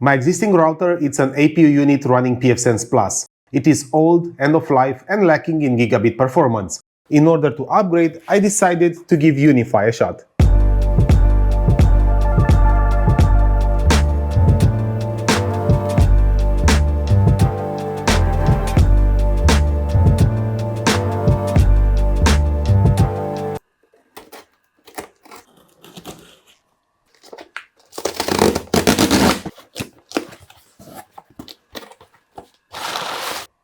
My existing router is an APU unit running pfSense Plus. It is old, end of life, and lacking in gigabit performance. In order to upgrade, I decided to give Unifi a shot.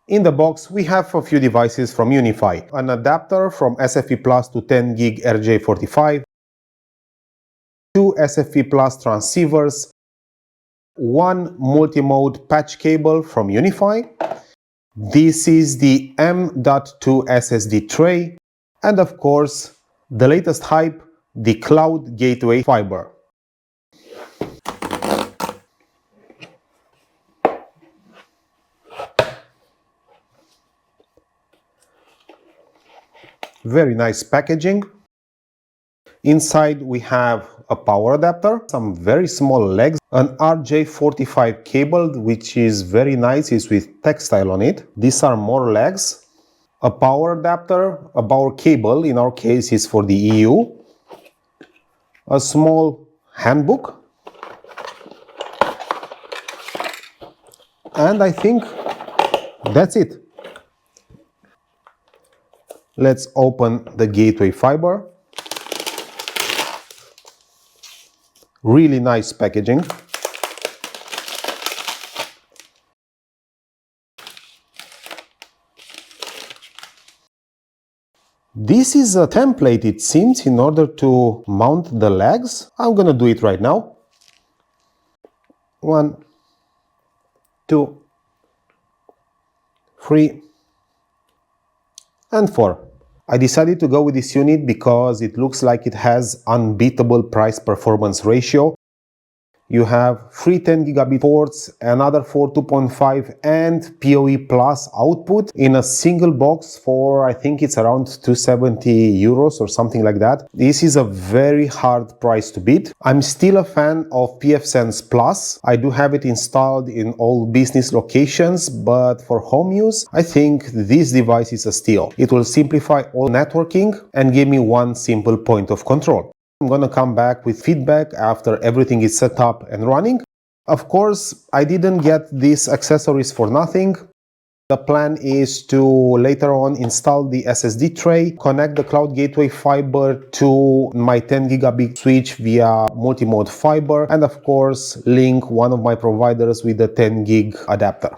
In the box, we have a few devices from Unifi. An adapter from SFP Plus to 10 gig RJ45, 2 SFP Plus transceivers, 1 multi-mode patch cable from Unifi. This is the M.2 SSD tray, and of course, the latest hype, the Cloud Gateway Fiber. Very nice packaging. Inside we have a power adapter, some very small legs, an RJ45 cable, which is very nice, it's with textile on it. These are more legs. A power adapter, a power cable, in our case is for the EU. A small handbook. And I think that's it. Let's open the Gateway Fiber. Really nice packaging. This is a template, it seems, in order to mount the legs. I'm gonna do it right now. 1, 2, 3, and 4. I decided to go with this unit because it looks like it has unbeatable price-performance ratio. You have 3 10 gigabit ports, another 4 2.5 and PoE Plus output in a single box for, I think it's around 270 euros or something like that. This is a very hard price to beat. I'm still a fan of pfSense Plus. I do have it installed in all business locations, but for home use, I think this device is a steal. It will simplify all networking and give me one simple point of control. I'm gonna come back with feedback after everything is set up and running. Of course, I didn't get these accessories for nothing. The plan is to later on install the SSD tray, connect the Cloud Gateway Fiber to my 10 gigabit switch via multi-mode fiber, and of course link one of my providers with the 10 gig adapter.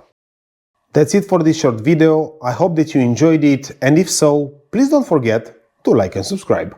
That's it for this short video. I hope that you enjoyed it, and if so, please don't forget to like and subscribe.